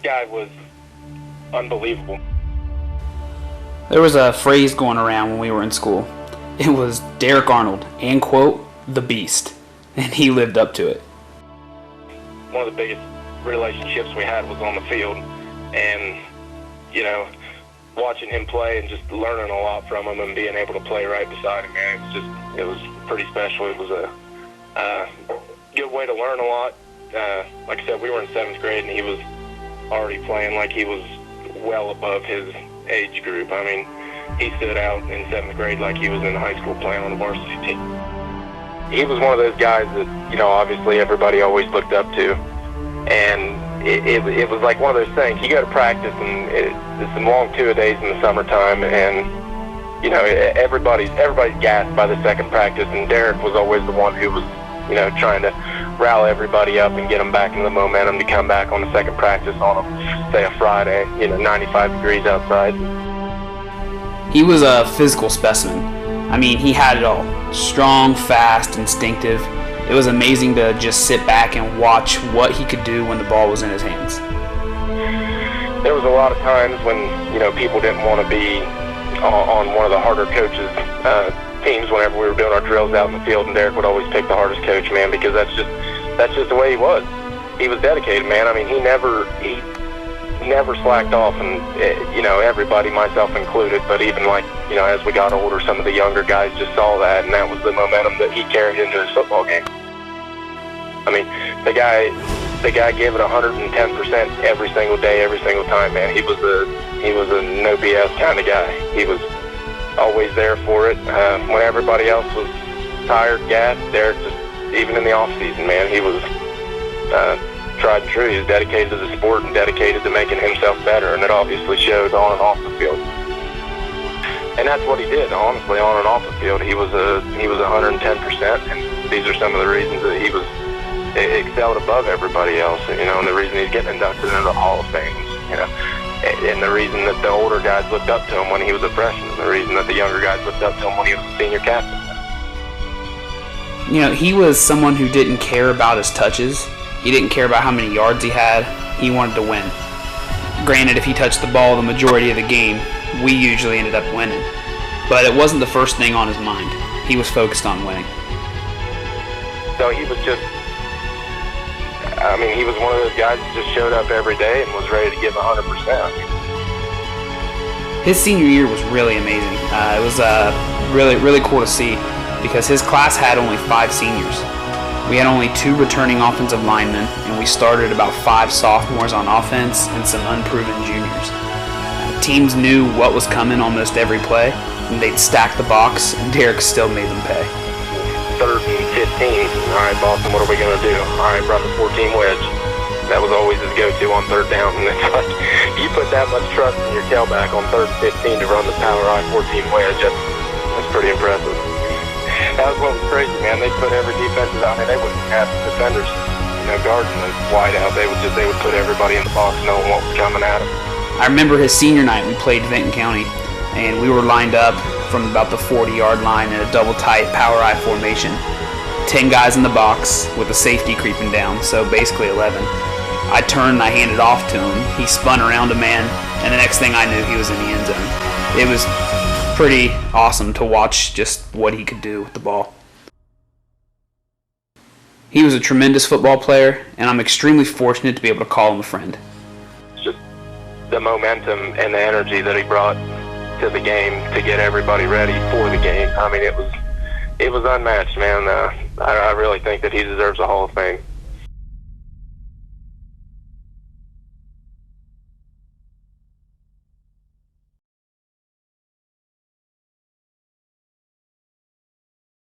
guy was unbelievable. There was a phrase going around when we were in school. It was Derek Arnold, and quote, the beast. And he lived up to it. One of the biggest relationships we had was on the field. And, you know, watching him play and just learning a lot from him and being able to play right beside him, man, it was pretty special. It was a good way to learn a lot. Like I said, we were in 7th grade and he was already playing like he was well above his age group. I mean, he stood out in 7th grade like he was in high school playing on the varsity team. He was one of those guys that, you know, obviously everybody always looked up to. And it was like one of those things. You go to practice and it's some long two-a-days in the summertime, and, you know, everybody's gassed by the second practice, and Derek was always the one who was, you know, trying to rally everybody up and get them back into the momentum to come back on the second practice on say a Friday, you know, 95 degrees outside. He was a physical specimen. I mean, he had it all. Strong, fast, instinctive. It was amazing to just sit back and watch what he could do when the ball was in his hands. There was a lot of times when, you know, people didn't want to be on one of the harder coaches' teams whenever we were doing our drills out in the field, and Derek would always pick the hardest coach, man, because that's just the way he was. He was dedicated, man. I mean, he never slacked off, and, you know, everybody, myself included, but even, like, you know, as we got older, some of the younger guys just saw that, and that was the momentum that he carried into his football game. I mean, the guy gave it 110% every single day, every single time, man. He was a no BS kind of guy. He was always there for it. When everybody else was tired, gassed, Derek just, even in the off season, man, he was tried and true. He was dedicated to the sport and dedicated to making himself better, and it obviously showed on and off the field. And that's what he did, honestly, on and off the field. He was 110%, and these are some of the reasons that he was excelled above everybody else, you know, and the reason he's getting inducted into the Hall of Fame, you know, and the reason that the older guys looked up to him when he was a freshman, and the reason that the younger guys looked up to him when he was a senior captain. You know, he was someone who didn't care about his touches. He didn't care about how many yards he had. He wanted to win. Granted, if he touched the ball the majority of the game, we usually ended up winning. But it wasn't the first thing on his mind. He was focused on winning. So he was just, I mean, he was one of those guys that just showed up every day and was ready to give 100%. His senior year was really amazing. It was really cool to see because his class had only 5 seniors. We had only 2 returning offensive linemen, and we started about 5 sophomores on offense and some unproven juniors. Teams knew what was coming almost every play, and they'd stack the box, and Derek still made them pay. 3rd and 15. All right, Boston, what are we going to do? All right, run the 14 wedge. That was always his go-to on 3rd down. And it's like, you put that much trust in your tailback on 3rd and 15 to run the power I-14 wedge. That's pretty impressive. That was what was crazy, man. They put every defensive out. I mean, they wouldn't have defenders, you know, guarding the wide out. They would put everybody in the box knowing what was coming at them. I remember his senior night, we played Vinton County, and we were lined up from about the 40-yard line in a double tight power I formation. 10 guys in the box with a safety creeping down, so basically 11. I turned and I handed off to him. He spun around a man, and the next thing I knew, he was in the end zone. It was pretty awesome to watch just what he could do with the ball. He was a tremendous football player, and I'm extremely fortunate to be able to call him a friend. Just the momentum and the energy that he brought to the game to get everybody ready for the game. I mean, it was unmatched, man. I really think that he deserves a Hall of Fame.